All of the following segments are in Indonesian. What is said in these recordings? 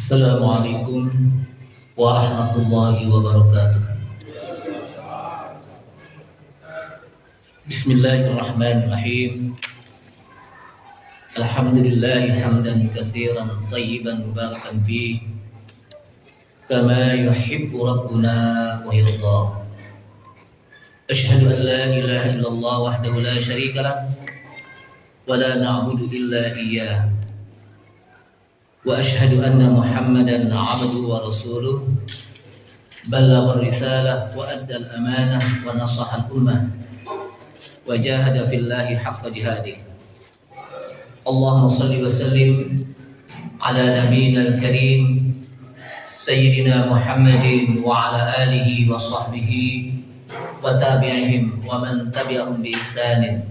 Assalamualaikum warahmatullahi wabarakatuh. Bismillahirrahmanirrahim. Alhamdulillahi hamdan katsiran tayyiban mubarakan fih kama yuhibbu rabbuna wa yarda. Asyhadu an la ilaha illallah wahdahu la syarika lah wa la na'budu illa iyyah. Wa asyhadu anna Muhammadan 'abduhu wa rasuluh ballagha ar-risalah wa adda al-amanah wa nasaha al-ummah wa jahada fillahi haqqa jihadih. Allahumma shalli wa sallim ala nabiyyina al-karim sayyidina Muhammadin wa ala alihi wa sahbihi wa tabi'ihim wa man tabi'ahum bi ihsanin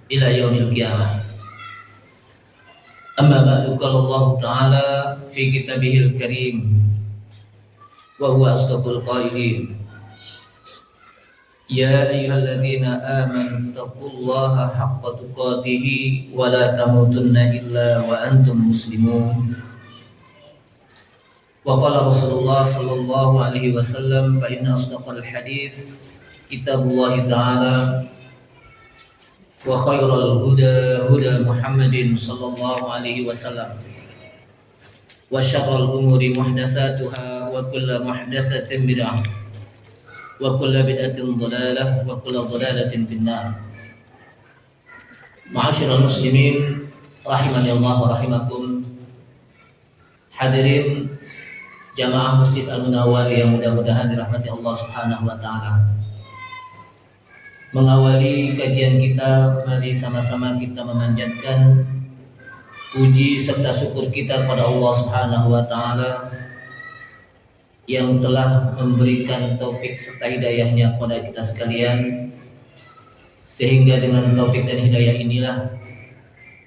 ila yaumil qiyamah. Amma ba'du, qala Allah Ta'ala fi kitabihil karim wa huwa asdaqul qailin. Ya ayyuhalladzina amanu taqullaha haqqa tuqatih wa la tamutunna illa wa antum muslimun. Wa qala Rasulullah sallallahu alaihi wasallam fa inna asdaqal hadits kitabullah ta'ala wa khairal huda huda Muhammadin sallallahu alaihi wasallam wa syarrul umuri muhdatsatuha wa kullu muhdatsatin bid'ah wa kullu bid'atin dhalalah wa kullu dhalalatin finnar. Ma'asyiral muslimin rahimani Allah wa rahimakum. Hadirin jamaah Masjid Al-Munawwar yang mudah-mudahan dirahmati Allah Subhanahu wa taala. Mengawali kajian kita, mari sama-sama kita memanjatkan puji serta syukur kita kepada Allah Subhanahu wa taala yang telah memberikan taufik serta hidayahnya kepada kita sekalian, sehingga dengan taufik dan hidayah inilah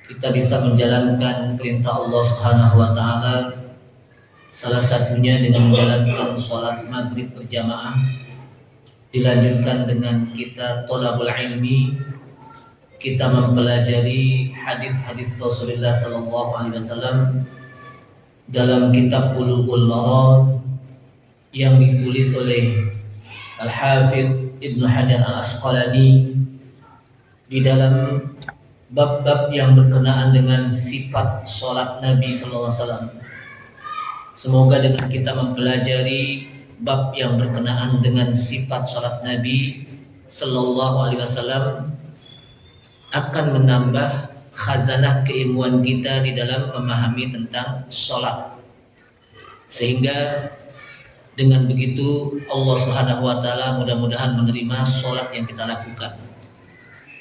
kita bisa menjalankan perintah Allah Subhanahu wa taala, salah satunya dengan menjalankan sholat maghrib berjamaah, dilanjutkan dengan kita thalabul ilmi, kita mempelajari hadis-hadis Rasulullah sallallahu alaihi wasallam dalam kitab Bulughul Maram yang ditulis oleh Al-Hafidz Ibnu Hajar Al-Asqalani di dalam bab-bab yang berkenaan dengan sifat sholat Nabi sallallahu alaihi wasallam. Semoga dengan kita mempelajari bab yang berkenaan dengan sifat salat Nabi sallallahu alaihi wasallam akan menambah khazanah keilmuan kita di dalam memahami tentang salat, sehingga dengan begitu Allah Subhanahu wa taala mudah-mudahan menerima salat yang kita lakukan,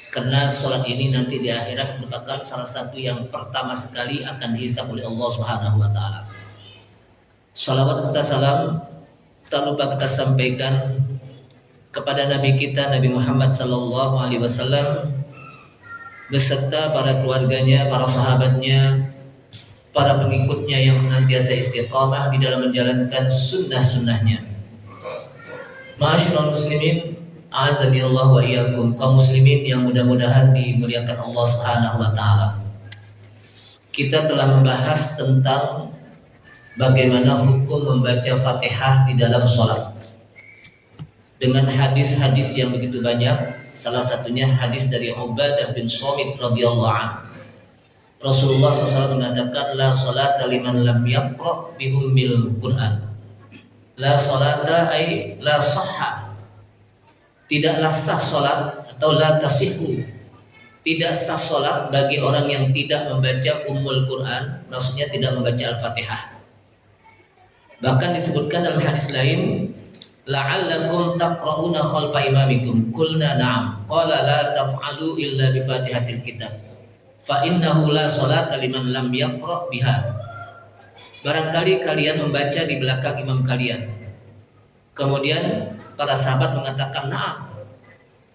karena salat ini nanti di akhirat merupakan salah satu yang pertama sekali akan dihisab oleh Allah Subhanahu wa taala. Salawat serta salam tak lupa kita sampaikan kepada Nabi kita Nabi Muhammad sallallahu alaihi wasallam beserta para keluarganya, para sahabatnya, para pengikutnya yang senantiasa istiqamah di dalam menjalankan sunnah-sunnahnya. Ma'asyiral muslimin, a'azani Allah wa iyyakum, kaum muslimin yang mudah-mudahan dimuliakan Allah Subhanahu wa taala. Kita telah membahas tentang bagaimana hukum membaca Fatihah di dalam sholat dengan hadis-hadis yang begitu banyak. Salah satunya hadis dari Ubadah bin Samit radhiyallahu anhu. Rasulullah SAW mengatakan, la sholata liman lam yaqra bi ummil Quran. La sholata ay la sahha, tidaklah sah sholat, atau la tasihu, tidak sah sholat bagi orang yang tidak membaca ummul Quran, maksudnya tidak membaca Al-Fatihah. Bahkan disebutkan dalam hadis lain, la'allakum taqra'una khalfa imamikum, qulna na'am, qala la taf'alu illa bi fatihatil kitab fa innahu la sholata liman lam yaqra' biha. Barangkali kalian membaca di belakang imam kalian. Kemudian para sahabat mengatakan na'am.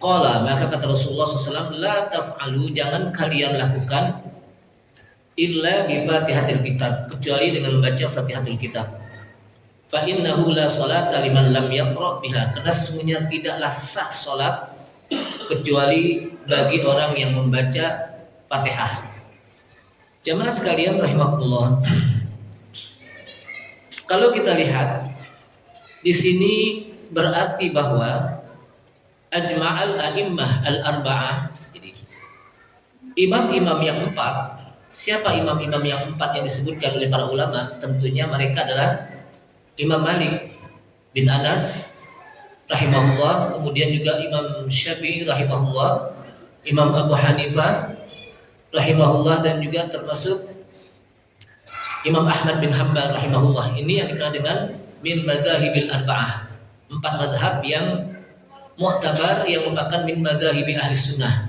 Qala, maka kata Rasulullah SAW, la taf'alu, jangan kalian lakukan illa bi fatihatil kitab, kecuali dengan membaca fatihatul kitab. Fa innahu la sholata liman lam yaqra' biha, karena sesungguhnya tidaklah sah salat kecuali bagi orang yang membaca Fatihah. Jamaah sekalian rahimakumullah, Kalau kita lihat di sini berarti bahwa ajma'al a'immah al-arba'ah, jadi imam-imam yang empat. Siapa imam-imam yang empat yang disebutkan oleh para ulama? Tentunya mereka adalah Imam Malik bin Anas rahimahullah, kemudian juga Imam Syafi'i rahimahullah, Imam Abu Hanifah rahimahullah, dan juga termasuk Imam Ahmad bin Hanbal rahimahullah. Ini yang dikenal dengan min madzahibil arba'ah, empat madhab yang mu'tabar, yang merupakan min madzahibi ahli sunnah.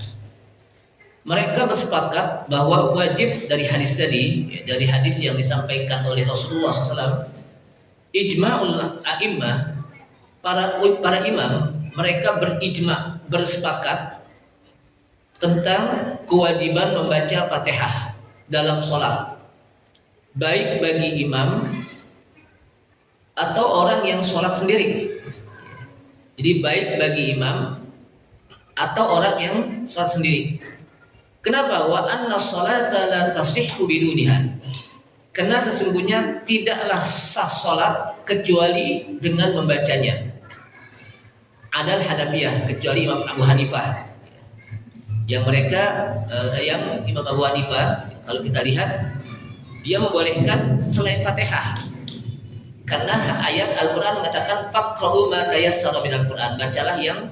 Mereka bersepakat bahwa wajib dari hadis tadi, dari hadis yang disampaikan oleh Rasulullah SAW, ijma'ul a'immah, para imam, mereka berijma', bersepakat tentang kewajiban membaca Fatihah dalam sholat, baik bagi imam atau orang yang sholat sendiri. Jadi baik bagi imam atau orang yang sholat sendiri. Kenapa? Wa anna sholata la tasihhu biduniha. Karena sesungguhnya tidaklah sah sholat kecuali dengan membacanya. Adal Hanafiyah, kecuali Imam Abu Hanifah. Yang mereka, yang Imam Abu Hanifah, kalau kita lihat, dia membolehkan selain Fatihah. Karena ayat Al-Quran mengatakan faqra'u ma tayassara minal Quran, bacalah yang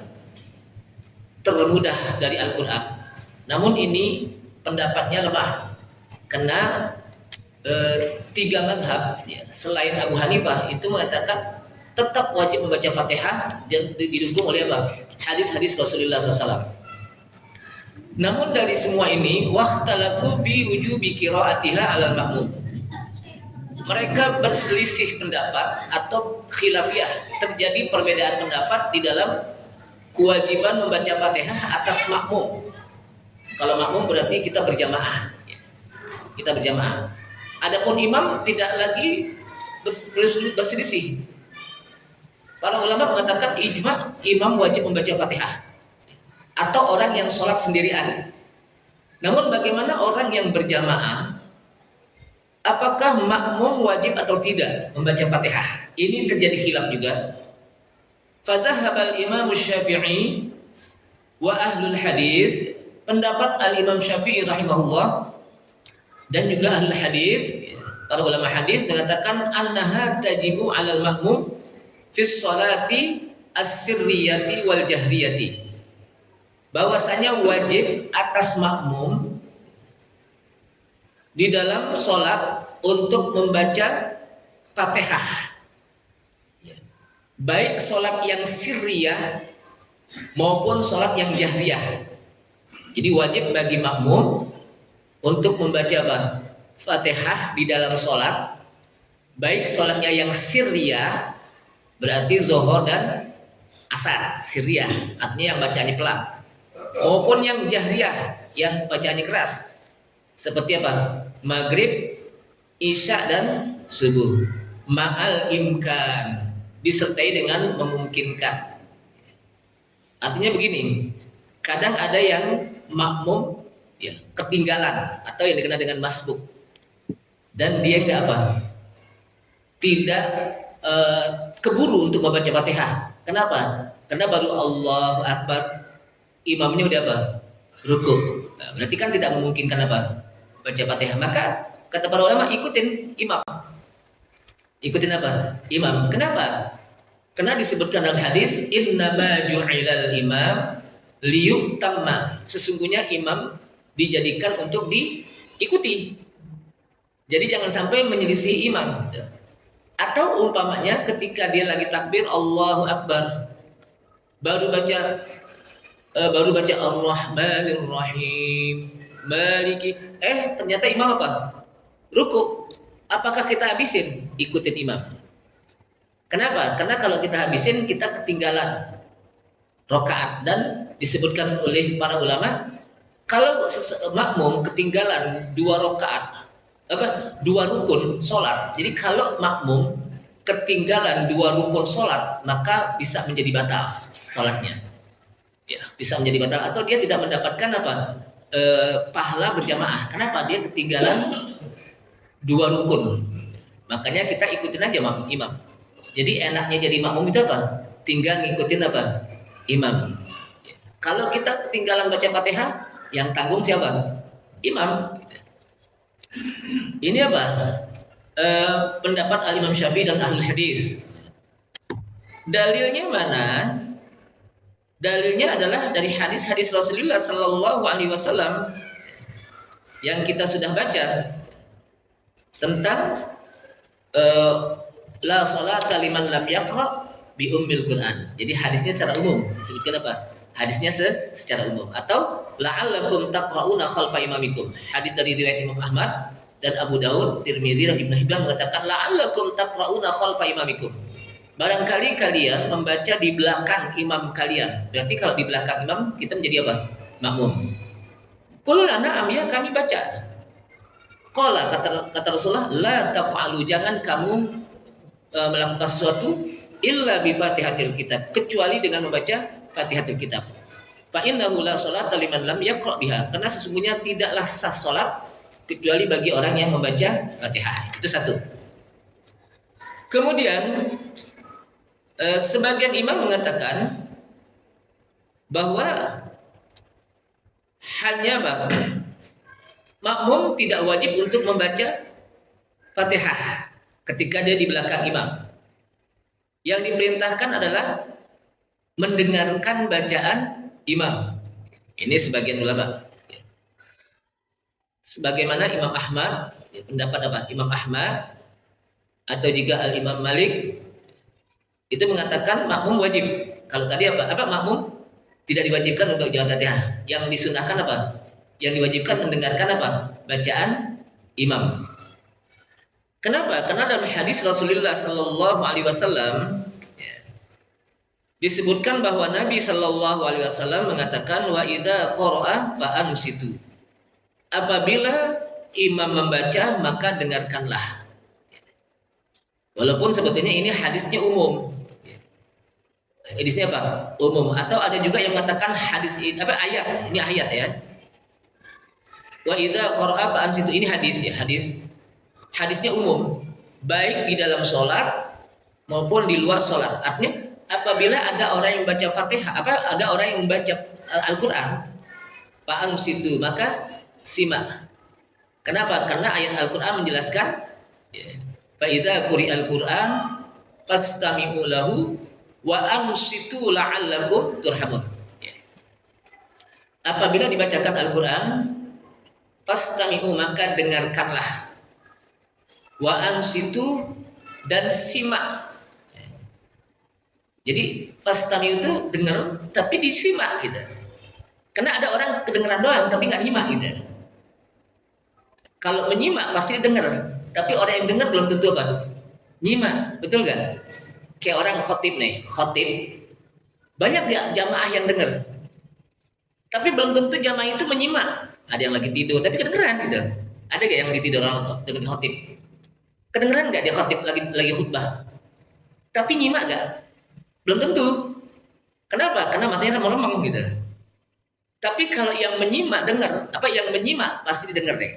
termudah dari Al-Quran. Namun ini pendapatnya lemah, karena tiga madhab selain Abu Hanifah itu mengatakan tetap wajib membaca Fatihah, dan didukung oleh apa? Hadis-hadis Rasulullah SAW. Namun dari semua ini waqtalafu fi wujubi qiraatiha 'alal ma'mum. Mereka berselisih pendapat atau khilafiyah, terjadi perbedaan pendapat di dalam kewajiban membaca Fatihah atas makmum. Kalau makmum berarti kita berjamaah. Kita berjamaah. Adapun imam tidak lagi berselisih. Para ulama mengatakan ijma' imam wajib membaca Fatihah atau orang yang sholat sendirian. Namun bagaimana orang yang berjamaah? Apakah makmum wajib atau tidak membaca Fatihah? Ini terjadi khilaf juga. Fadhahabal Imam Syafi'i wa ahlul hadis, pendapat Al-Imam Syafi'i rahimahullah dan juga ahlul hadis, para ulama hadis mengatakan annaha tajibu 'alal makmum fi sholati as-sirriyati wal jahriyati. Bahwasanya wajib atas makmum di dalam sholat untuk membaca Fatihah, baik sholat yang sirriyah maupun sholat yang jahriyah. Jadi wajib bagi makmum untuk membaca apa? Fatihah di dalam sholat, baik sholatnya yang sirriyah, berarti zuhur dan asar, sirriyah artinya yang bacanya pelan, maupun yang jahriyah yang bacanya keras, seperti apa? Maghrib, isya dan subuh. Ma'al imkan, disertai dengan memungkinkan. Artinya begini, kadang ada yang makmum ketinggalan atau yang dikenal dengan masbuk, dan dia enggak apa? Tidak keburu untuk membaca Fatihah. Kenapa? Karena baru Allahu Akbar, imamnya udah apa? Ruku. Nah, berarti kan tidak memungkinkan apa? Baca Fatihah. Maka kata para ulama ikutin imam. Ikutin apa? Imam. Kenapa? Karena disebutkan dalam hadis innama ju'ilal imam liyutamma. Sesungguhnya imam dijadikan untuk diikuti. Jadi jangan sampai menyelisih imam. Atau umpamanya ketika dia lagi takbir Allahu Akbar, baru baca Ar-Rahmanir Rahim Maliki, ternyata imam apa? Ruku. Apakah kita habisin? Ikutin imam. Kenapa? Karena kalau kita habisin kita ketinggalan rakaat, dan disebutkan oleh para ulama kalau makmum ketinggalan 2 rakaat, dua rukun sholat. Jadi kalau makmum ketinggalan 2 rukun sholat, maka bisa menjadi batal sholatnya. Ya, bisa menjadi batal atau dia tidak mendapatkan pahala berjamaah. Kenapa? Dia ketinggalan 2 rukun. Makanya kita ikutin aja imam. Jadi enaknya jadi makmum itu apa? Tinggal ngikutin apa? Imam. Kalau kita ketinggalan baca Fatihah, yang tanggung siapa? Imam. Ini apa? Pendapat Al-Imam Syafi'i dan Ahlul Hadis. Dalilnya mana? Dalilnya adalah dari hadis-hadis Rasulullah Sallallahu Alaihi Wasallam yang kita sudah baca tentang la salata liman lam yaqra bi ummil Quran. Jadi hadisnya secara umum. Sebutkan apa? Hadisnya secara umum. Atau la'allakum taqra'una khalfa imamikum. Hadis dari riwayat Imam Ahmad dan Abu Daud, Tirmidzi dan Ibnu Hibban mengatakan la'allakum taqra'una khalfa imamikum. Barangkali kalian membaca di belakang imam kalian. Berarti kalau di belakang imam kita menjadi apa? Makmum. Qul na'am ya, kami baca. Qala kata Rasulullah, la taf'alu, jangan kamu melakukan sesuatu illa bi Fatihatil Kitab, kecuali dengan membaca Fatihatul Kitab. Fa innahu la sholata liman lam yaqra biha, karena sesungguhnya tidaklah sah salat kecuali bagi orang yang membaca Fatihah. Itu satu. Kemudian sebagian imam mengatakan bahwa hanya makmum tidak wajib untuk membaca Fatihah ketika dia di belakang imam. Yang diperintahkan adalah mendengarkan bacaan imam. Ini sebagian ulama. Sebagaimana Imam Ahmad, pendapat apa? Imam Ahmad atau juga Al-Imam Malik itu mengatakan makmum wajib. Kalau tadi apa makmum tidak diwajibkan untuk baca Fatihah. Yang disunahkan apa? Yang diwajibkan mendengarkan apa? Bacaan imam. Kenapa? Karena dalam hadis Rasulullah Sallallahu Alaihi Wasallam disebutkan bahwa Nabi Sallallahu Alaihi Wasallam mengatakan wa idza qara'a fa ansitu. Apabila imam membaca maka dengarkanlah. Walaupun sebetulnya ini hadisnya umum. Hadisnya apa? Umum. Atau ada juga yang mengatakan hadis ayat. Ini ayat ya. Wa idza qara'a fa ansitu, ini hadis ya, hadisnya umum, baik di dalam sholat maupun di luar sholat. Artinya apabila ada orang yang baca Fatihah, ada orang yang membaca Al-Quran, fa ansitu, maka simak. Kenapa? Karena ayat Al-Quran menjelaskan fa idza quri'al Quran fastami'u lahu wa ansitu la'allakum turhamun. Apabila dibacakan Al-Quran, fastami'u, maka dengarkanlah, wa ansitu, dan simak. Jadi fastami'u itu dengar tapi disimak gitu. Karena ada orang kedengeran doang tapi nggak nyimak gitu. Kalau menyimak pasti dengar, tapi orang yang dengar belum tentu apa? Nyimak, betul nggak? Kayak orang khotib nih, banyak gak jamaah yang dengar, tapi belum tentu jamaah itu menyimak. Ada yang lagi tidur tapi kedengeran gitu. Ada gak yang lagi tidur orang dengan khotib? Kedengeran gak dia khotib lagi khutbah? Tapi nyimak gak? Belum tentu. Kenapa? Karena matanya remeng-remeng gitu. Tapi kalau yang menyimak dengar, yang menyimak pasti didengar deh.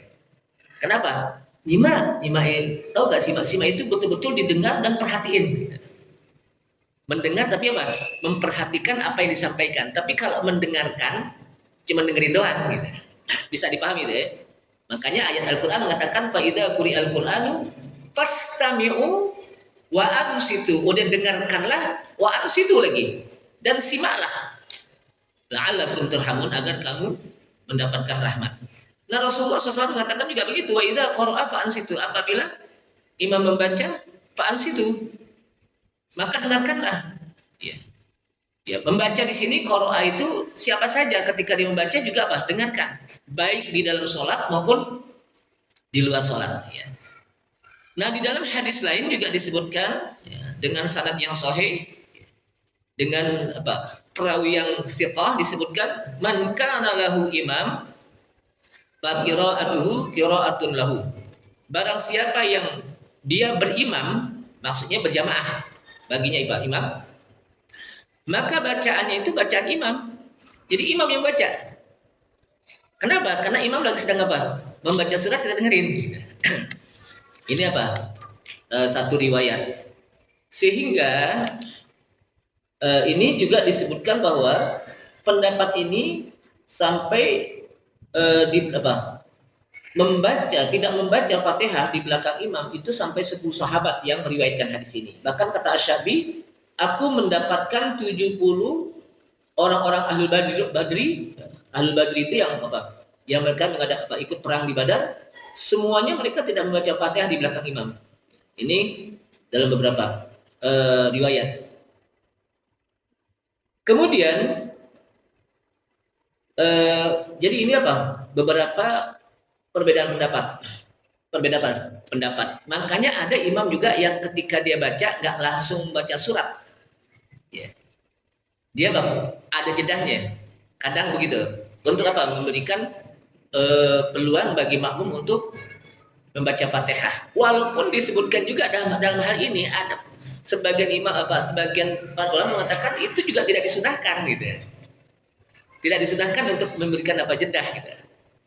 Kenapa? Nyimakin. Tahu gak simak? Simak itu betul-betul didengar dan perhatiin. Mendengar tapi apa? Memperhatikan apa yang disampaikan. Tapi kalau mendengarkan cuma dengerin doang gitu. Bisa dipahami deh. Makanya ayat Al-Quran mengatakan fa idza quri'al Qur'anu fastami'u wa ansitu. Udah dengarkanlah, wa ansitu lagi, dan simaklah, la'allakum turhamun, agar kamu mendapatkan rahmat. Nah, Rasulullah SAW mengatakan juga begitu, wa idza qara'a fa ansitu. Apabila imam membaca fa ansitu, maka dengarkanlah. Ya, membaca di sini qara'a itu siapa saja ketika dia membaca juga apa? Dengarkan, baik di dalam sholat maupun di luar sholat. Ya. Nah, di dalam hadis lain juga disebutkan dengan sanad yang sahih, dengan perawi yang thiqah, disebutkan man kana lahu imam fa qira'atuhu qira'atun lahu. Barang siapa yang dia berimam, maksudnya berjamaah, baginya imam, maka bacaannya itu bacaan imam. Jadi imam yang baca. Kenapa? Karena imam lagi sedang apa? Membaca surat, kita dengerin. Ini apa? satu riwayat. Sehingga ini juga disebutkan bahwa pendapat ini sampai di apa? Tidak membaca Fatihah di belakang imam itu sampai 10 sahabat yang meriwayatkan hadis ini. Bahkan kata Asy-Syafi'i, aku mendapatkan 70 orang-orang ahlul badri itu yang apa? Yang mereka ikut perang di Badar, semuanya mereka tidak membaca Fatihah di belakang imam. Ini dalam beberapa riwayat. Kemudian jadi ini apa? Beberapa perbedaan pendapat. Makanya ada imam juga yang ketika dia baca nggak langsung baca surat. Ya. Dia ada jedahnya. Kadang begitu. Untuk apa? Memberikan peluang bagi makmum untuk membaca Fatihah. Walaupun disebutkan juga dalam hal ini ada sebagian para ulama mengatakan itu juga tidak disunahkan gitu. Tidak disunahkan untuk memberikan jedah gitu.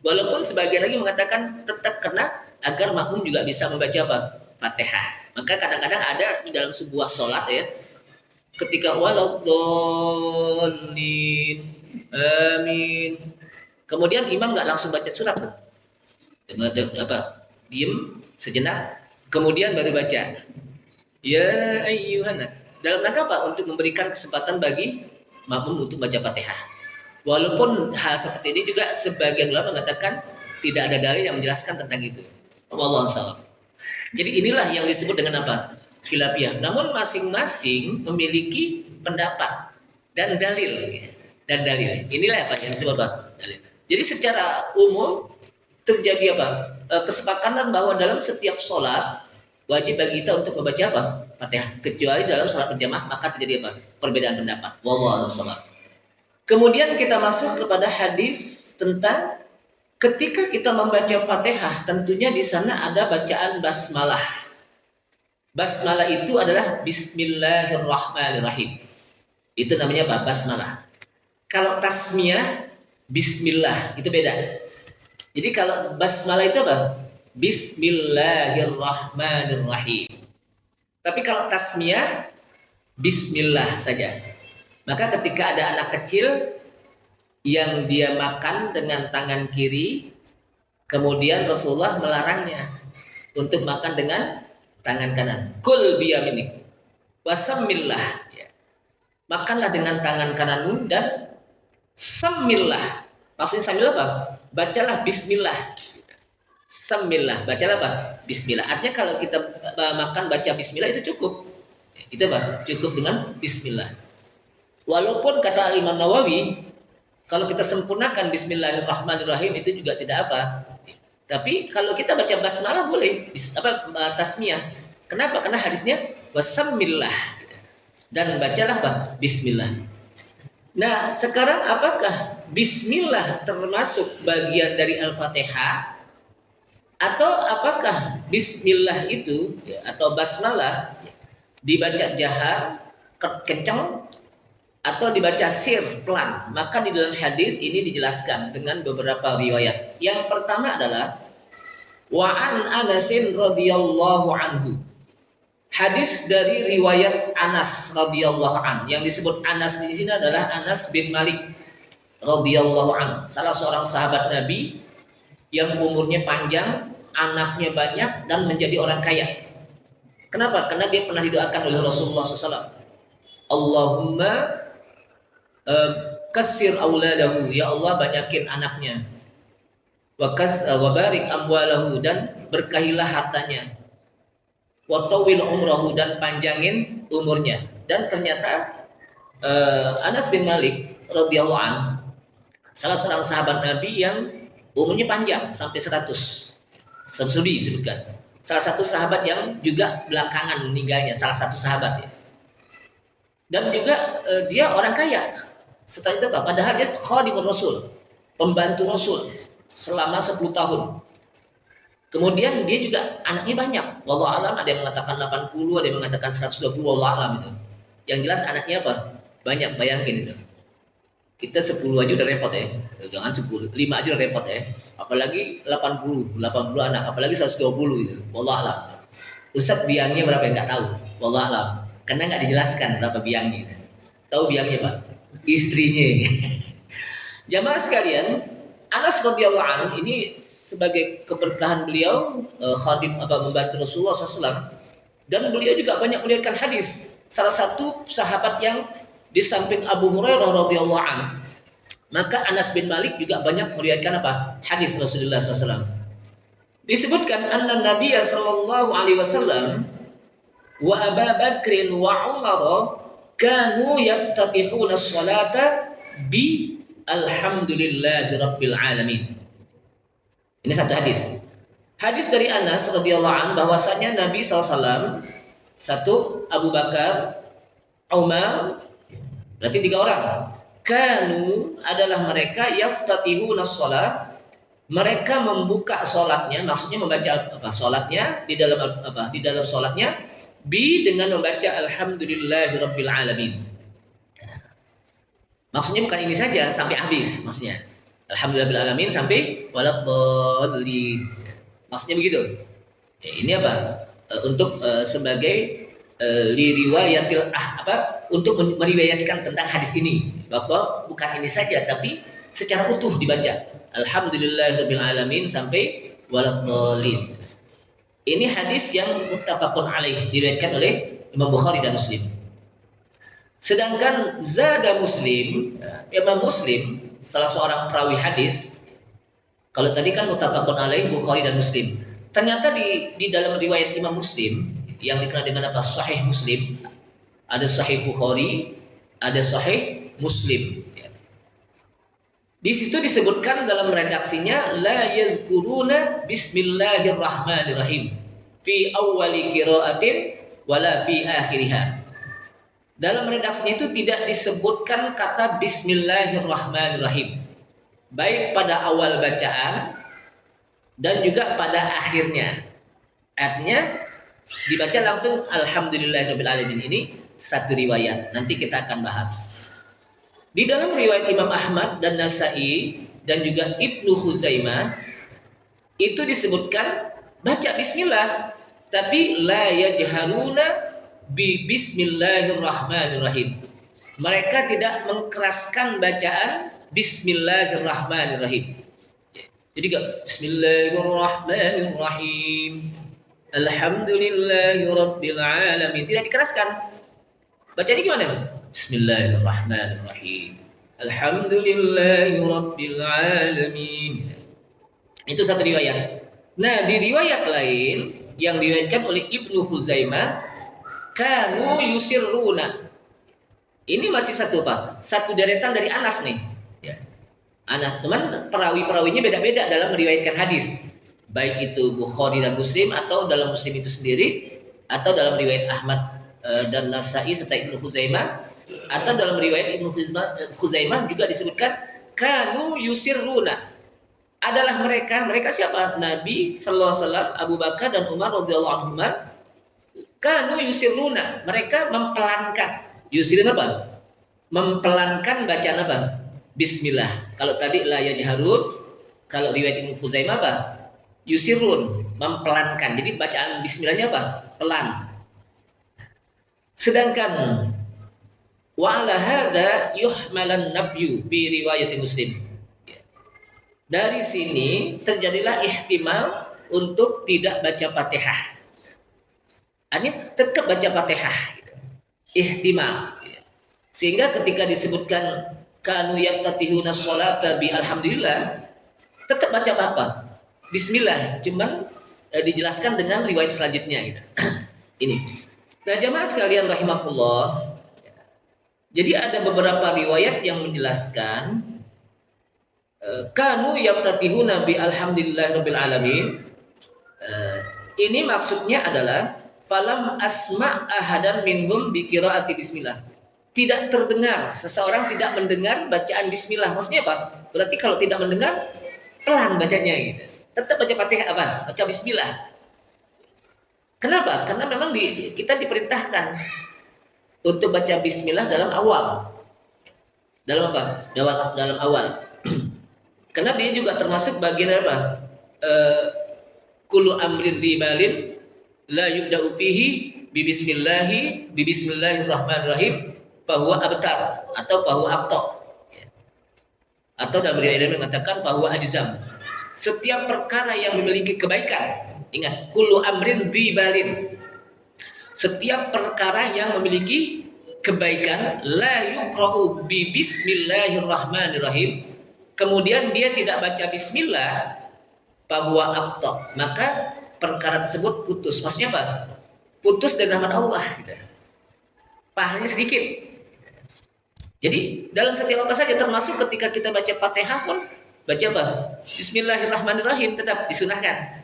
Walaupun sebagian lagi mengatakan tetap kena agar makmum juga bisa membaca Fatihah. Maka kadang-kadang ada di dalam sebuah sholat ya, ketika waladhdallin amin, kemudian imam nggak langsung baca surat tuh. Diem sejenak, kemudian baru baca ya ayyuhan. Dalam rangka apa? Untuk memberikan kesempatan bagi makmum untuk baca Fatihah. Walaupun hal seperti ini juga sebagian ulama mengatakan tidak ada dalil yang menjelaskan tentang itu. Wallahu a'lam. Jadi inilah yang disebut dengan apa? Khilafiyah. Namun masing-masing memiliki pendapat dan dalil. Inilah apa yang disebut dalil. Jadi secara umum terjadi kesepakatan bahwa dalam setiap sholat wajib bagi kita untuk membaca Fatihah. Kecuali dalam sholat berjamaah maka terjadi perbedaan pendapat. Wallahu a'lam. Kemudian kita masuk kepada hadis tentang ketika kita membaca Fatihah, tentunya di sana ada bacaan basmalah. Basmalah itu adalah Bismillahirrahmanirrahim. Itu namanya basmalah. Kalau tasmiyah, Bismillah, itu beda. Jadi kalau basmalah itu Bismillahirrahmanirrahim. Tapi kalau tasmiyah, Bismillah saja. Maka ketika ada anak kecil yang dia makan dengan tangan kiri, kemudian Rasulullah melarangnya untuk makan dengan tangan kanan. Kul biyaminik wasammillah. Ya. Makanlah dengan tangan kananmu dan sammillah. Maksudnya sambil apa? Bacalah bismillah. Sammillah, bacalah Bismillah. Artinya kalau kita makan baca bismillah itu cukup. Itu cukup dengan bismillah. Walaupun kata Imam Nawawi, kalau kita sempurnakan Bismillahirrahmanirrahim itu juga tidak apa. Tapi kalau kita baca basmalah boleh, tasmiyah. Kenapa? Karena hadisnya wasammillah dan bacalah Bismillah. Nah, sekarang apakah Bismillah termasuk bagian dari Al-Fatihah atau apakah Bismillah itu atau basmalah dibaca jahar kencang atau dibaca sir pelan? Maka di dalam hadis ini dijelaskan dengan beberapa riwayat. Yang pertama adalah wa an Anasin radhiyallahu anhu. Hadis dari riwayat Anas radhiyallahu an. Yang disebut Anas di sini adalah Anas bin Malik radhiyallahu an, salah seorang sahabat Nabi yang umurnya panjang, anaknya banyak dan menjadi orang kaya. Kenapa? Karena dia pernah didoakan oleh Rasulullah SAW. Allahumma kasir auladahu, ya Allah banyakin anaknya, wa barik amwalahu, dan berkahilah hartanya, wa tawil umrahu, dan panjangin umurnya. Dan ternyata Anas bin Malik radhiyallahu an salah seorang sahabat Nabi yang umurnya panjang sampai 100 lebih disebutkan. Salah satu sahabat yang juga belakangan meninggalnya, salah satu sahabat ya. Dan juga dia orang kaya. Setelah itu padahal dia khadimur Rasul, pembantu Rasul selama 10 tahun. Kemudian dia juga anaknya banyak. Wallahu alam, ada yang mengatakan 80, ada yang mengatakan 120, wallahu alam itu. Yang jelas anaknya banyak, bayangin itu. Kita 10 aja udah repot ya. Jangan 10, 5 aja udah repot ya. Apalagi 80 anak, apalagi 120 itu. Wallahu alam. Ustaz biangnya berapa ya? Nggak tahu. Wallah alam. Karena nggak dijelaskan berapa biangnya. Tahu biangnya Pak? Istrinya. Jamaah sekalian, Anas radhiyallahu anhu ini sebagai keberkahan beliau, khadim membantu Rasulullah SAW, dan beliau juga banyak meriwayatkan hadis. Salah satu sahabat yang di samping Abu Hurairah radhiyallahu anhu, maka Anas bin Malik juga banyak meriwayatkan apa? Hadis Rasulullah SAW. Disebutkan anna Nabiy sallallahu alaihi wasallam wa Abu Bakr wa Umar kanu yaftatihuna as-salata bi alhamdulillahi rabbil alamin. Ini satu hadis. Hadis dari Anas radhiyallahu anhu bahwasanya Nabi SAW, satu Abu Bakar, Umar, berarti 3 orang. Kanu adalah mereka yaftatihuna shalah, mereka membuka salatnya, maksudnya membaca apa? Salatnya di dalam apa? Di dalam salatnya bi dengan membaca alhamdulillahirabbil alamin. Maksudnya bukan ini saja sampai habis, maksudnya alhamdulillahirabbil alamin sampai waladhdallin. Maksudnya begitu. Ya, ini apa? Untuk sebagai liriwayatil untuk meriwayatkan tentang hadis ini, bahwa bukan ini saja tapi secara utuh dibaca alhamdulillahirabbil alamin sampai waladhdallin. Ini hadis yang muttafaqun alaih, diriwayatkan oleh Imam Bukhari dan Muslim. Sedangkan zada Muslim, Imam Muslim salah seorang perawi hadis. Kalau tadi kan muttafaqun alaih Bukhari dan Muslim. Ternyata di dalam riwayat Imam Muslim yang dikenal dengan apa? Sahih Muslim. Ada Sahih Bukhari, ada Sahih Muslim. Di situ disebutkan dalam redaksinya la yadhkuruna bismillahirrahmanirrahim fi awwali qiraatin wala fi akhiriha. Dalam redaksinya itu tidak disebutkan kata bismillahirrahmanirrahim, baik pada awal bacaan dan juga pada akhirnya. Artinya dibaca langsung alhamdulillahirabbil alamin. Ini satu riwayat, nanti kita akan bahas. Di dalam riwayat Imam Ahmad dan Nasai dan juga Ibnu Khuzaimah itu disebutkan baca bismillah, tapi la yajharuna bi bismillahirrahmanirrahim. Mereka tidak mengkeraskan bacaan bismillahirrahmanirrahim. Jadi enggak bismillahirrahmanirrahim alhamdulillahirabbil alamin, tidak dikeraskan. Bacanya gimana? Bismillahirrahmanirrahim alhamdulillahirabbil alamin. Itu satu riwayat. Nah, di riwayat lain yang diriwayatkan oleh Ibnu Khuzaimah, kanu yusirruna. Ini masih satu apa? Satu deretan dari Anas nih. Ya. Anas, teman, perawi-perawinya beda-beda dalam meriwayatkan hadis. Baik itu Bukhari dan Muslim, atau dalam Muslim itu sendiri, atau dalam riwayat Ahmad dan Nasai serta Ibnu Khuzaimah, atau dalam riwayat Ibnu Khuzaimah juga disebutkan kanu yusirruna. Adalah mereka siapa? Nabi sallallahu alaihi wasallam, Abu Bakar dan Umar radhiyallahu anhuma. Kanu yusirruna, mereka mempelankan. Yusirun apa? Mempelankan bacaan apa? Bismillah. Kalau tadi la yajharun, kalau riwayat Ibnu Khuzaimah apa? Yusirun, mempelankan. Jadi bacaan bismillahnya apa? Pelan. Sedangkan wa ala hadza yuhmalan nabyu fi riwayat Muslim. Dari sini terjadilah ihtimal untuk tidak baca Fatihah. Artinya tetap baca Fatihah. Ihtimal. Sehingga ketika disebutkan kanu yaftatihuna sholata bi alhamdulillah, tetap baca apa? Bismillah, cuman dijelaskan dengan riwayat selanjutnya gitu. Ini. Nah, jamaah sekalian rahimakumullah. Jadi ada beberapa riwayat yang menjelaskan kanu yaftatihuna bi alhamdulillahirabbil alamin. Ini maksudnya adalah falam asma ahadan minhum bi qiraati bismillah. Tidak terdengar, seseorang tidak mendengar bacaan bismillah. Maksudnya apa? Berarti kalau tidak mendengar, pelan bacanya gitu. Tetap baca Fatihah apa? Baca bismillah. Kenapa? Karena memang kita diperintahkan untuk baca bismillah dalam awal. Dalam apa? Dalam awal. Karena dia juga termasuk bagian apa? Kullu amrin dzibalin la yubda'u fihi bismillahirrahmanirrahim bahwa abtar atau bahwa akta, atau dalam riwayat yang mengatakan bahwa ajzam. Setiap perkara yang memiliki kebaikan, ingat, kullu amrin dzibalin, setiap perkara yang memiliki kebaikan, la yuqra'u bi bismillahirrahmanirrahim, kemudian dia tidak baca bismillah, bahwa akta, maka perkara tersebut putus. Maksudnya apa? Putus dari rahmat Allah gitu. Pahalanya sedikit. Jadi dalam setiap apa saja, termasuk ketika kita baca Fatihah pun baca apa? Bismillahirrahmanirrahim, tetap disunahkan.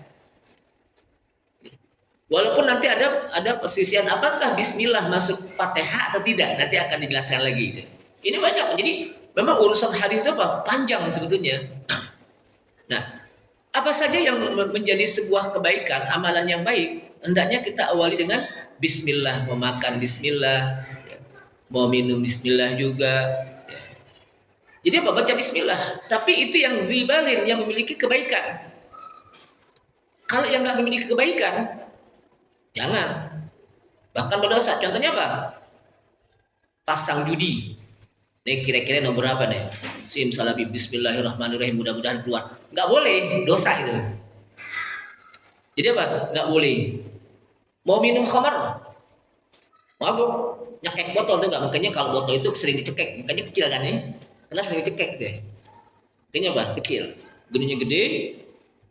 Walaupun nanti ada persisian apakah bismillah masuk Fatihah atau tidak, nanti akan dijelaskan lagi gitu. Ini banyak. Jadi memang urusan hadis itu apa? Panjang sebetulnya. Nah, apa saja yang menjadi sebuah kebaikan, amalan yang baik, hendaknya kita awali dengan bismillah. Mau makan bismillah, mau minum bismillah juga. Jadi apa? Baca bismillah. Tapi itu yang zibalin, yang memiliki kebaikan. Kalau yang nggak memiliki kebaikan, jangan. Bahkan berdosa. Contohnya apa? Pasang judi. Ini kira-kira nomor berapa nih? Simsalabim, bismillahirrahmanirrahim, mudah-mudahan keluar. Nggak boleh, dosa itu. Jadi apa? Nggak boleh. Mau minum khamar, mabuk, nyekek botol tuh nggak? Makanya kalau botol itu sering dicekek, makanya kecil kan ya? Karena sering dicekek deh. Makanya apa? Kecil. Gedenya gede,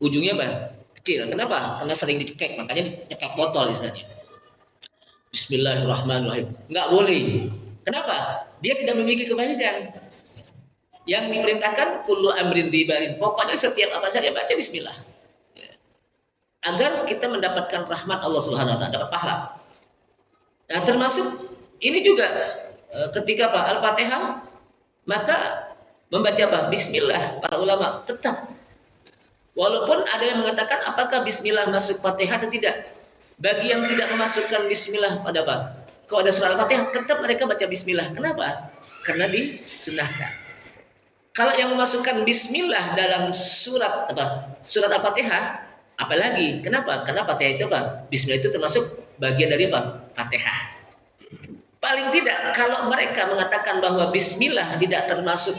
ujungnya apa? Kecil. Kenapa? Karena sering dicekek, makanya nyekek botol istilahnya. Bismillahirrahmanirrahim. Nggak boleh. Kenapa? Dia tidak memiliki kebaikan. Yang diperintahkan kullu amrin dzibalin. Pokoknya setiap apa saja baca bismillah. Agar kita mendapatkan rahmat Allah Subhanahu wa taala, dapat pahala. Nah, termasuk ini juga ketika apa? Al-Fatihah, maka membaca apa? Bismillah. Para ulama tetap, walaupun ada yang mengatakan apakah bismillah masuk Fatihah atau tidak. Bagi yang tidak memasukkan bismillah pada apa? Kalau ada surah Al-Fatihah, tetap mereka baca bismillah. Kenapa? Karena disunahkan. Kalau yang memasukkan bismillah dalam surat apa? Surat Al-Fatihah, apalagi. Kenapa? Karena Fatihah itu apa? Bismillah itu termasuk bagian dari apa? Fatihah. Paling tidak kalau mereka mengatakan bahwa bismillah tidak termasuk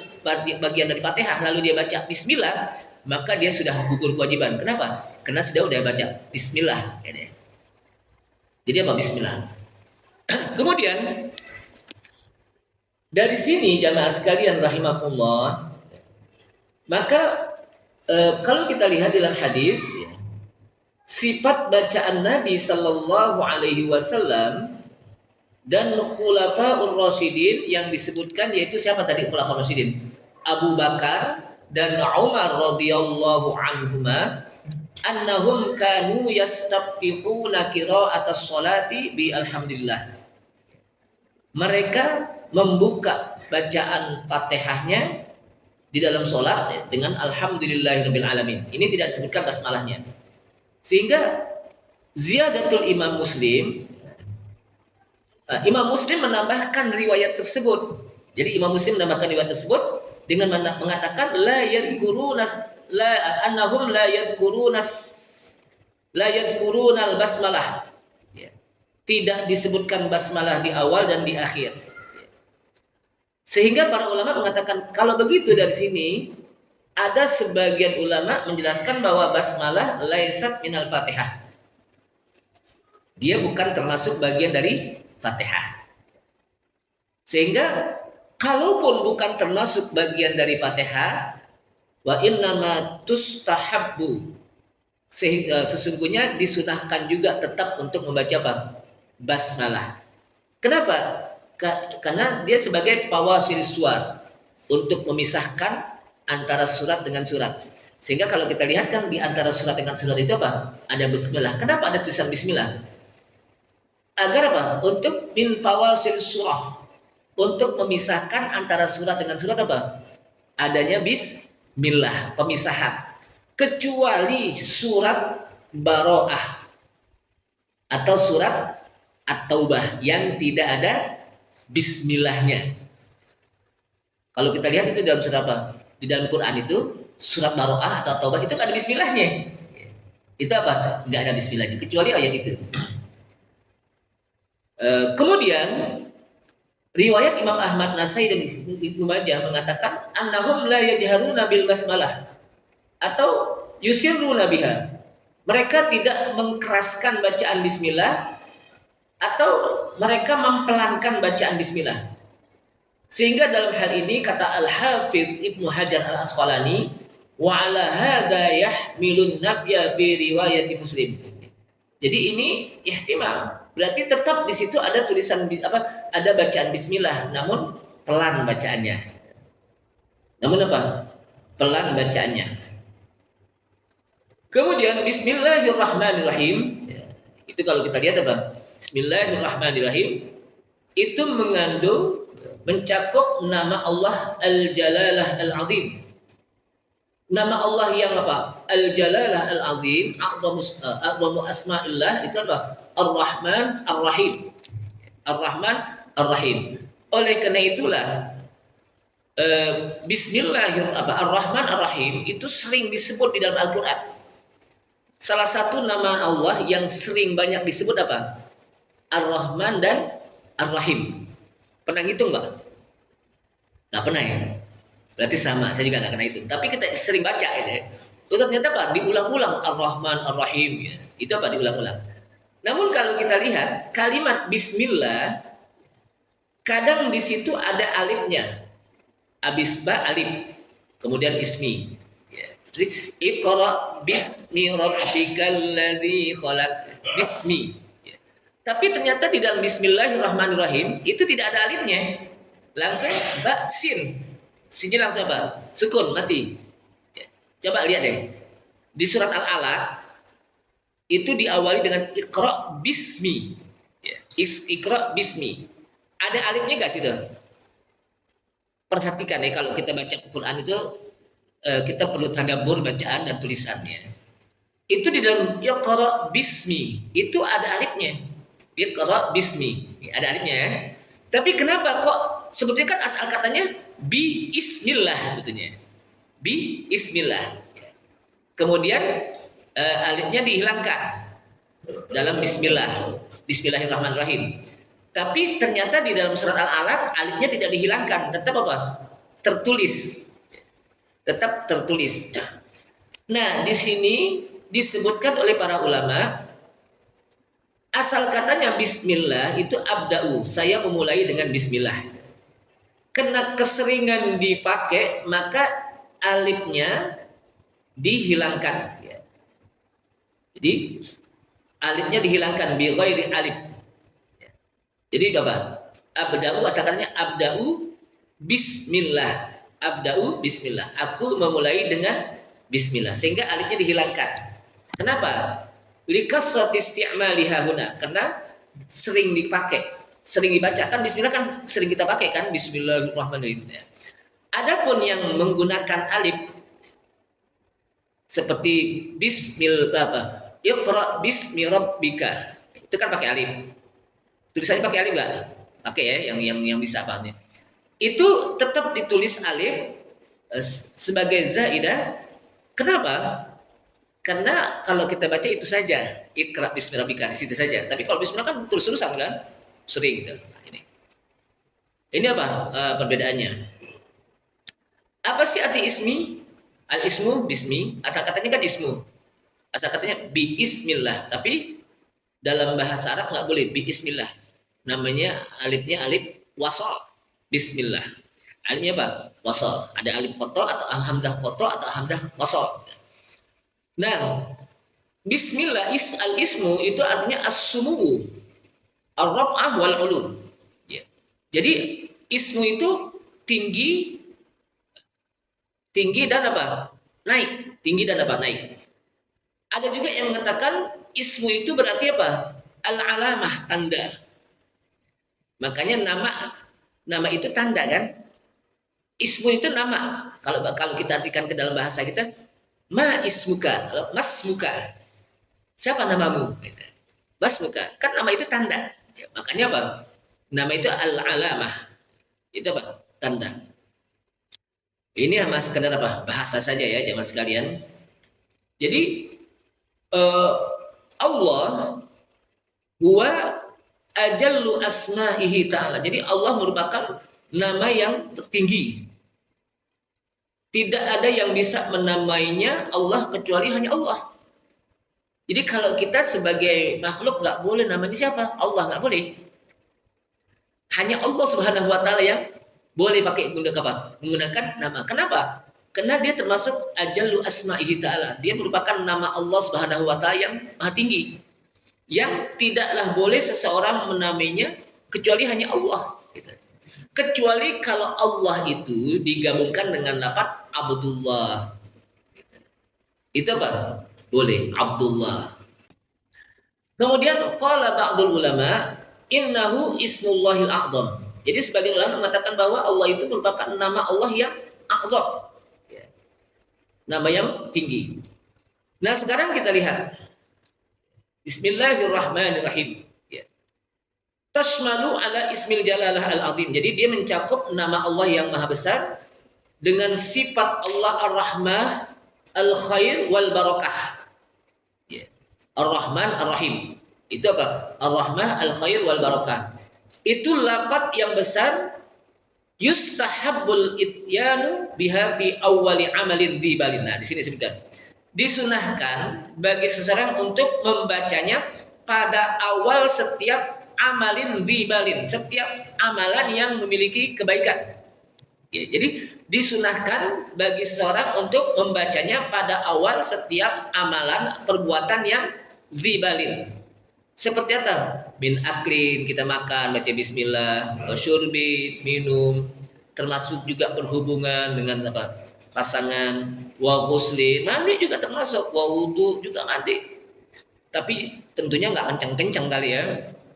bagian dari Fatihah, lalu dia baca bismillah, maka dia sudah gugur kewajiban. Kenapa? Karena sudah baca bismillah. Jadi apa bismillah? Kemudian dari sini jamaah sekalian rahimakumullah, maka kalau kita lihat dalam hadis ya, sifat bacaan Nabi Sallallahu Alaihi Wasallam dan khulafaur rasyidin yang disebutkan, yaitu siapa tadi khulafaur rasyidin? Abu Bakar dan Umar radhiyallahu anhuma, annahum kanu yastaftihuna qira'atas sholati bi alhamdulillah. Mereka membuka bacaan Fatihahnya di dalam sholat dengan alhamdulillahirabbil alamin. Ini tidak disebutkan basmalahnya. Sehingga ziyadatul Imam Muslim, Imam Muslim menambahkan riwayat tersebut. Jadi Imam Muslim menambahkan riwayat tersebut dengan mengatakan la yadhkurunas la annahum la yadhkurunal basmalah. Tidak disebutkan basmalah di awal dan di akhir. Sehingga para ulama mengatakan kalau begitu dari sini ada sebagian ulama menjelaskan bahwa basmalah laisat minal Fatihah. Dia bukan termasuk bagian dari Fatihah. Sehingga kalaupun bukan termasuk bagian dari Fatihah, wa innama tustahabbu, sehingga sesungguhnya disunahkan juga tetap untuk membaca apa? Basmalah. Kenapa? Karena dia sebagai pawasil suar, untuk memisahkan antara surat dengan surat. Sehingga kalau kita lihat kan di antara surat dengan surat itu apa? Ada bismillah. Kenapa ada tulisan bismillah? Agar apa? Untuk min fawasil surah, untuk memisahkan antara surat dengan surat apa? Adanya bismillah, pemisahan. Kecuali surat Baro'ah atau surat At-Taubah yang tidak ada bismillahnya. Kalau kita lihat itu dalam surat apa? Di dalam Quran itu surat Baro'ah atau Taubah itu nggak ada bismillahnya. Itu apa? Nggak ada bismillahnya kecuali ayat itu. Kemudian riwayat Imam Ahmad, Nasai dan Ibnu Majah mengatakan annahum la yajharuna bil basmalah atau yusirruna biha. Mereka tidak mengkeraskan bacaan bismillah atau mereka mempelankan bacaan bismillah. Sehingga dalam hal ini kata Al-Hafidz Ibnu Hajar Al-Asqalani wa ala hadza yahmilun nabya bi riwayat Muslim. Jadi ini ihtimal, berarti tetap di situ ada tulisan ada bacaan bismillah namun pelan bacaannya. Namun apa? Pelan bacaannya. Kemudian bismillahirrahmanirrahim. Itu kalau kita lihat apa? Bismillahirrahmanirrahim itu mengandung mencakup nama Allah Al-Jalalah Al-Azim. Nama Allah yang apa? Al-Jalalah Al-Azim, a'zamu asma'illah itu apa? Ar-Rahman Ar-Rahim. Ar-Rahman Ar-Rahim. Oleh karena itulah Bismillahirrahmanirrahim Ar-Rahim itu sering disebut di dalam Al-Qur'an. Salah satu nama Allah yang sering banyak disebut apa? Ar-Rahman dan Ar-Rahim. Pernah ngitung nggak? Nggak pernah ya? Berarti sama, saya juga nggak pernah hitung. Tapi kita sering baca itu ya. Ternyata apa? Diulang-ulang Ar-Rahman Ar-Rahim ya. Itu apa? Diulang-ulang. Namun kalau kita lihat kalimat Bismillah, kadang di situ ada alifnya. Abis ba alif, kemudian ismi. Iqra bismi rabbikal ladzi khalaq. Bismi. Tapi ternyata di dalam Bismillahirrahmanirrahim itu tidak ada alifnya. Langsung ba sin. Sinnya langsung apa? Sukun, mati. Coba lihat deh. Di surat Al-Alaq itu diawali dengan Iqra bismi. Iqra bismi. Ada alifnya enggak situ? Perhatikan ya kalau kita baca Al-Qur'an itu kita perlu tadabbur bacaan dan tulisannya. Itu di dalam Iqra bismi itu ada alifnya. Iqra bismi ada alifnya ya. Tapi kenapa kok sebetulnya kan asal katanya bi ismillah sebetulnya. Bi ismillah. Kemudian alifnya dihilangkan dalam bismillah. Bismillahirrahmanirrahim. Tapi ternyata di dalam surat Al-Alaq alifnya tidak dihilangkan, tetap apa? Tertulis. Tetap tertulis. Nah, di sini disebutkan oleh para ulama asal katanya bismillah itu abda'u, saya memulai dengan bismillah. Karena keseringan dipakai maka alifnya dihilangkan. Jadi alifnya dihilangkan bi ghairi alif. Jadi apa? Abda'u asal katanya abda'u bismillah. Abda'u bismillah. Aku memulai dengan bismillah. Sehingga alifnya dihilangkan. Kenapa? Likasrati isti'maliha huna. Karena sering dipakai, sering dibacakan bismillah kan sering kita pakai kan bismillahirrahmanirrahim. Adapun yang menggunakan alif seperti bismillah Iqra bismi rabbika. Itu kan pakai alif. Tulisannya pakai alif enggak? Pakai ya yang bisa pahamnya. Itu tetap ditulis alif sebagai zaidah. Kenapa? Karena kalau kita baca itu saja, Iqra bismi rabbika di situ saja. Tapi kalau bismillah kan terus-terusan kan? Sering gitu. Nah, ini apa perbedaannya? Apa sih arti ismi? Al-ismu bismi, asal katanya kan ismu. Asal katanya bi ismillah, tapi dalam bahasa Arab nggak boleh bi ismillah. Namanya alifnya alif wasal. Bismillah. Alifnya apa? Wasal. Ada alif koto atau hamzah koto atau hamzah wasal. Nah, bismillah al-ismu itu artinya as-sumu'u, ar-raf'ah wal 'ulu. Ya. Jadi ismu itu tinggi dan apa? Naik. Tinggi dan apa? Naik. Ada juga yang mengatakan ismu itu berarti apa? Al-alamah, tanda. Makanya nama itu tanda kan? Ismu itu nama. Kalau kita artikan ke dalam bahasa kita, ma ismuka, kalau mas muka. Siapa namamu? Mas muka. Kan nama itu tanda. Ya, makanya apa? Nama itu al-alamah. Itu apa? Tanda. Ini hanya sekedar apa? Bahasa saja ya, jemaah sekalian. Jadi eh, Allah huwa ajallu asma'ihi ta'ala. Jadi Allah merupakan nama yang tertinggi. Tidak ada yang bisa menamainya Allah kecuali hanya Allah. Jadi kalau kita sebagai makhluk nggak boleh namanya siapa? Allah nggak boleh. Hanya Allah Subhanahu wa taala yang boleh pakai menggunakan apa? Menggunakan nama. Kenapa? Karena dia termasuk ajallu asma'ihi ta'ala. Dia merupakan nama Allah Subhanahu wa taala yang maha tinggi. Yang tidaklah boleh seseorang menamainya kecuali hanya Allah. Gitu. Kecuali kalau Allah itu digabungkan dengan lafaz Abdullah. Gitu. Itu apa? Boleh, Abdullah. Kemudian qala ba'dul ulama innahu ismullahil a'zam. Jadi sebagian ulama mengatakan bahwa Allah itu merupakan nama Allah yang a'zam. Ya. Nama yang tinggi. Nah, sekarang kita lihat Bismillahirrahmanirrahim. Ya. Tashmalu ala ismil jalalah al-azim. Jadi dia mencakup nama Allah yang maha besar dengan sifat Allah ar-Rahmah, al-khair wal barakah. Ya. Ar-Rahman ar-Rahim. Itu apa? Ar-Rahmah al-khair wal barakah. Itu lafaz yang besar yustahabbul ityanu biha fi awwali amalin dibalin. Nah, di sini sebutkan disunahkan bagi seseorang untuk membacanya pada awal setiap amalin dibalin, setiap amalan yang memiliki kebaikan. Ya, jadi disunahkan bagi seseorang untuk membacanya pada awal setiap amalan perbuatan yang dibalin. Seperti apa? Bin aklin, kita makan, baca bismillah, syurbi, minum, termasuk juga berhubungan dengan apa? Pasangan, wa ghusli, mandi juga termasuk, wa wudu juga mandi. Tapi tentunya nggak kencang-kencang kali ya.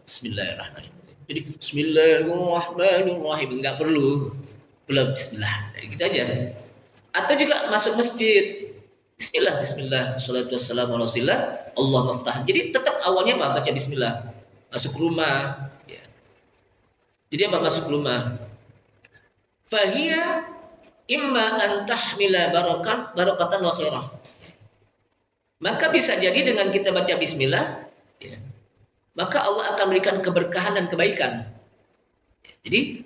Bismillahirrahmanirrahim. Jadi Bismillahirrahmanirrahim nggak perlu. Belum Bismillah, gitu aja. Atau juga masuk masjid. Bismillah, Bismillah, salatu wassalamu ala rasulillah, Allah maftah. Jadi tetap awalnya apa? Baca Bismillah. Masuk rumah. Ya. Jadi apa masuk rumah? Fahiyya imma an tahmila barakatan wa khairah. Maka bisa jadi dengan kita baca bismillah, ya, maka Allah akan memberikan keberkahan dan kebaikan. Jadi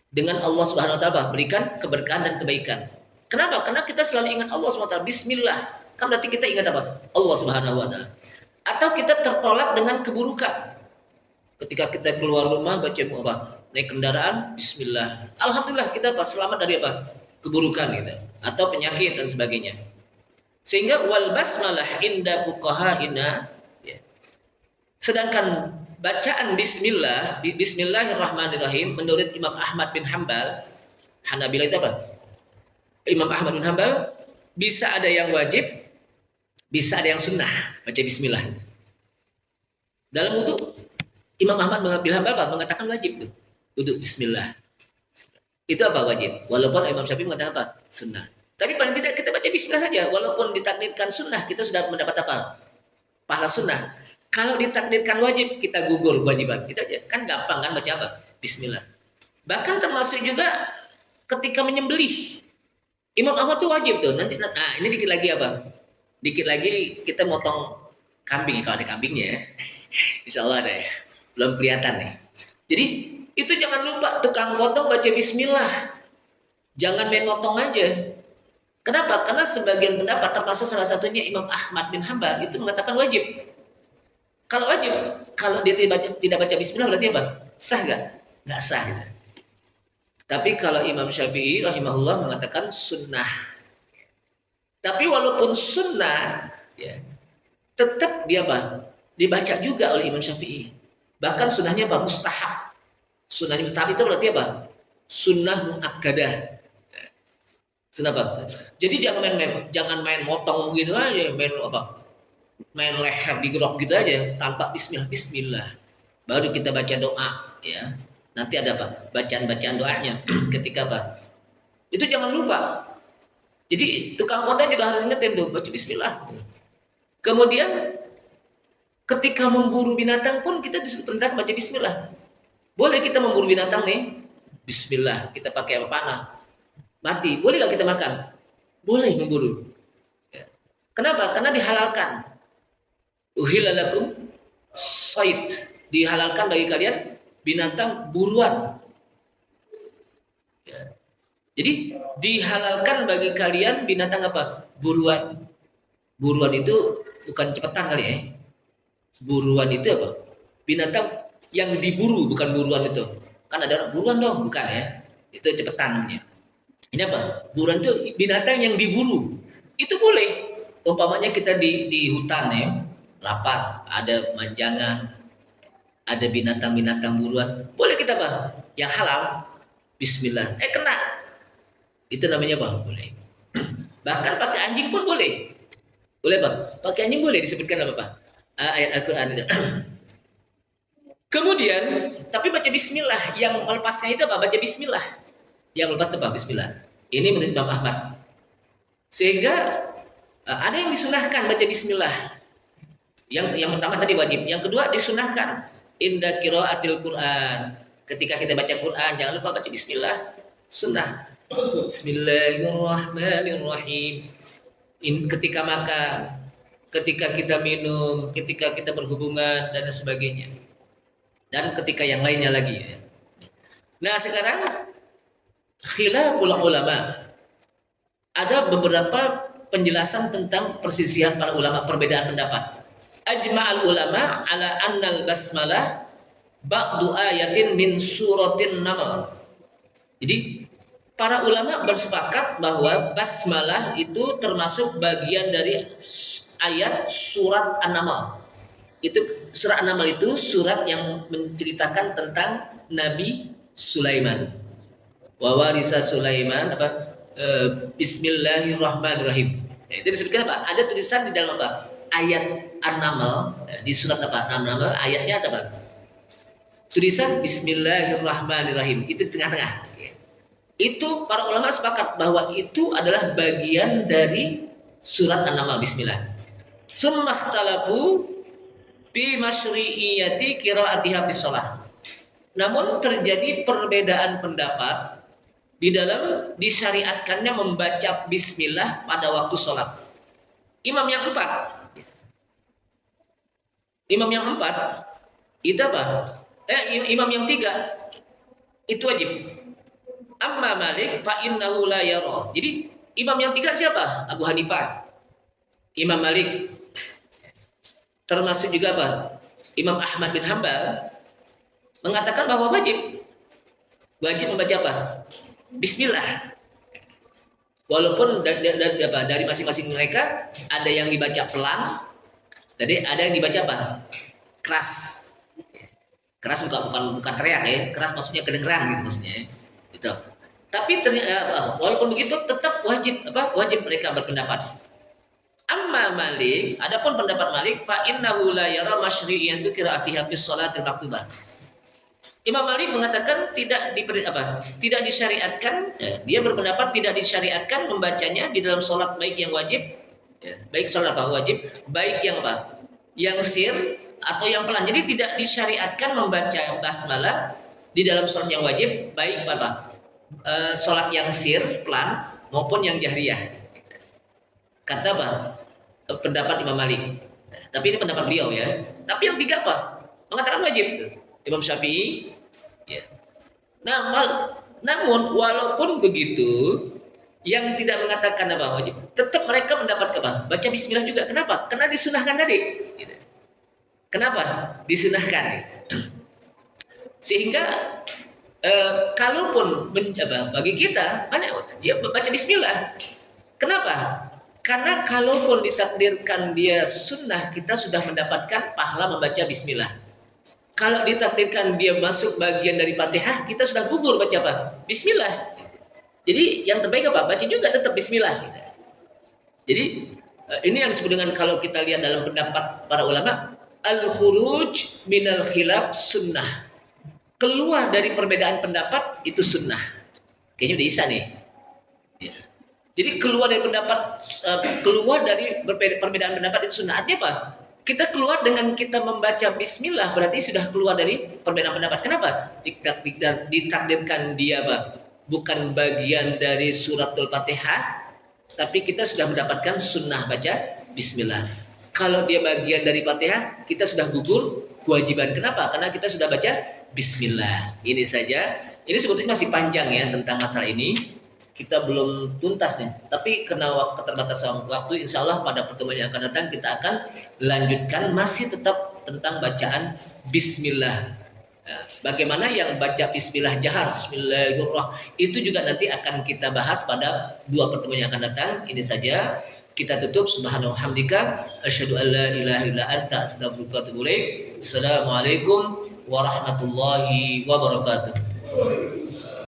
dengan Allah Subhanahu wa taala berikan keberkahan dan kebaikan. Kenapa? Karena kita selalu ingat Allah Subhanahu wa taala, bismillah. Kan berarti kita ingat apa? Allah Subhanahu wa taala. Atau kita tertolak dengan keburukan. Ketika kita keluar rumah baca apa? Naik kendaraan, bismillah. Alhamdulillah kita apa? Selamat dari apa? Keburukan gitu, atau penyakit dan sebagainya. Sehingga wal basmalah inda fuqahaina, ya. Sedangkan bacaan bismillah, bismillahirrahmanirrahim menurut Imam Ahmad bin Hambal, Hanabilah itu apa? Imam Ahmad bin Hambal bisa ada yang wajib, bisa ada yang sunnah baca bismillah. Dalam wudu Imam Ahmad bin Hambal mengatakan wajib tuh. Wudu bismillah. Itu apa wajib? Walaupun Imam Syafi'i mengatakan apa? Sunnah. Tapi paling tidak kita baca bismillah saja. Walaupun ditakdirkan sunnah, kita sudah mendapat apa? Pahala sunnah. Kalau ditakdirkan wajib, kita gugur kewajiban. Itu aja. Kan gampang kan baca apa? Bismillah. Bahkan termasuk juga ketika menyembelih. Imam Ahmad tuh wajib tuh. Nanti ini dikit lagi apa? Dikit lagi kita motong kambing. Kalau ada kambingnya ya. Insya Allah ada ya. Belum kelihatan nih. Jadi itu jangan lupa tukang potong baca bismillah. Jangan main potong aja. Kenapa? Karena sebagian pendapat termasuk salah satunya Imam Ahmad bin Hambal itu mengatakan wajib. Kalau wajib, kalau dia tidak baca bismillah berarti apa? Sah gak? Gak sah gitu. Tapi kalau Imam Syafi'i rahimahullah mengatakan sunnah. Tapi walaupun sunnah, ya, tetap dia apa? Dibaca juga oleh Imam Syafi'i. Bahkan sunnahnya apa? Mustahab. Sunnah mustahab itu berarti apa? Sunnah muakkadah. Sunnah apa? Jadi jangan main motong gitu aja, main apa? Main leher digerok gitu aja tanpa bismillah. Bismillah. Baru kita baca doa, ya. Nanti ada apa? Bacaan-bacaan doanya ketika apa? Itu jangan lupa. Jadi tukang potong juga harus ingetin tuh baca bismillah. Kemudian ketika memburu binatang pun kita diperintahkan baca bismillah. Boleh kita memburu binatang nih, bismillah, kita pakai apa panah, mati. Boleh gak kita makan? Boleh memburu. Ya. Kenapa? Karena dihalalkan. Uhilla lakum sayd, dihalalkan bagi kalian binatang buruan. Ya. Jadi dihalalkan bagi kalian binatang apa? Buruan. Buruan itu bukan cepetan kali ya. Buruan itu apa? Binatang yang diburu, bukan buruan itu. Kan ada orang buruan dong, bukan ya? Itu cepetan namanya. Ini apa? Buruan itu binatang yang diburu. Itu boleh. Umpamanya kita di hutan ya, lapar, ada manjangan, ada binatang-binatang buruan. Boleh kita apa? Yang halal. Bismillah. Kena. Itu namanya apa? Boleh. Bahkan pakai anjing pun boleh. Boleh Pak? Pakai anjing boleh disebutkan apa Pak? Ayat Al-Quran itu. Kemudian, tapi baca bismillah. Yang melepasnya itu apa? Baca bismillah. Yang melepas apa? Bismillah. Ini menurut Imam Ahmad. Sehingga ada yang disunahkan baca bismillah. Yang pertama tadi wajib. Yang kedua disunahkan inda qiraatil Quran. Ketika kita baca Quran, jangan lupa baca bismillah. Sunnah. Bismillahirrahmanirrahim. Ketika makan, ketika kita minum, ketika kita berhubungan dan sebagainya, dan ketika yang lainnya lagi. Nah sekarang khilaful ulama, ada beberapa penjelasan tentang persisihan para ulama, perbedaan pendapat. Ajma'al ulama ala annal basmalah ba'du ayatin min suratin Naml. Jadi para ulama bersepakat bahwa basmalah itu termasuk bagian dari ayat surat An-Naml. Itu surat An-Naml itu surat yang menceritakan tentang Nabi Sulaiman. Wa warisa Sulaiman apa? Bismillahirrahmanirrahim. Itu disebutkan apa? Ada tulisan di dalam apa? Ayat An-Naml di surat apa? An-Naml ayatnya apa? Tulisan Bismillahirrahmanirrahim. Itu di tengah-tengah. Itu para ulama sepakat bahwa itu adalah bagian dari surat An-Naml. Bismillah. Summah talaku bi masyri'iyati qiraatiha fi shalah. Namun terjadi perbedaan pendapat di dalam disyariatkannya membaca bismillah pada waktu sholat. Imam yang empat itu apa? Imam yang tiga itu wajib. Amma Malik fa innahu la yara. Jadi imam yang tiga siapa? Abu Hanifah, Imam Malik, termasuk juga apa? Imam Ahmad bin Hambal mengatakan bahwa wajib membaca apa? Bismillah. Walaupun dari masing-masing mereka ada yang dibaca pelan, tadi ada yang dibaca apa? Keras. Keras bukan teriak ya, keras maksudnya kedengeran gitu maksudnya. Gitu. Tapi ternyata walaupun begitu tetap wajib mereka berpendapat. Amma Malik, adapun pendapat Malik fa innahu la yara masyri'iyatu qiraatiha fi shalatil maktubah. Imam Malik mengatakan tidak disyariatkan, dia berpendapat tidak disyariatkan membacanya di dalam sholat baik yang wajib, baik sholat wajib, baik yang apa? Yang sir atau yang pelan. Jadi tidak disyariatkan membaca basmalah di dalam sholat yang wajib, baik sholat yang sir pelan maupun yang jahriyah. Kata apa? Pendapat Imam Malik. Tapi ini pendapat beliau ya. Tapi yang tiga apa? Mengatakan wajib tuh. Imam Syafi'i. Ya. Namun walaupun begitu, yang tidak mengatakan apa wajib, tetap mereka mendapat apa? Baca Bismillah juga. Kenapa? Karena disunahkan tadi. Gitu. Kenapa? Disunahkan. Sehingga kalaupun bagi kita mana dia baca Bismillah. Kenapa? Karena kalaupun ditakdirkan dia sunnah, kita sudah mendapatkan pahala membaca Bismillah. Kalau ditakdirkan dia masuk bagian dari Fatihah, kita sudah gugur baca apa? Bismillah. Jadi yang terbaik apa? Baca juga tetap Bismillah. Jadi ini yang disebut dengan, kalau kita lihat dalam pendapat para ulama, al-khuruj minal khilaf sunnah. Keluar dari perbedaan pendapat itu sunnah. Kayaknya udah isa nih. Jadi keluar dari perbedaan pendapat itu sunnah. Artinya apa? Kita keluar dengan kita membaca Bismillah, berarti sudah keluar dari perbedaan pendapat. Kenapa? Ditakdirkan dia bukan bagian dari suratul Fatihah, tapi kita sudah mendapatkan sunnah baca Bismillah. Kalau dia bagian dari Fatihah, kita sudah gugur kewajiban. Kenapa? Karena kita sudah baca Bismillah. Ini saja. Ini sebetulnya masih panjang ya tentang masalah ini. Kita belum tuntas nih. Tapi karena keterbatasan waktu, insya Allah pada pertemuan yang akan datang kita akan lanjutkan masih tetap tentang bacaan Bismillah. Nah, bagaimana yang baca Bismillah jahar, Bismillahirrahmanirrahim, itu juga nanti akan kita bahas pada 2 pertemuan yang akan datang. Ini saja. Kita tutup. Subhanahu wa hamdika asyhadu an la ilaha illa anta astaghfiruka wa atubu ilaik. Assalamualaikum warahmatullahi wabarakatuh.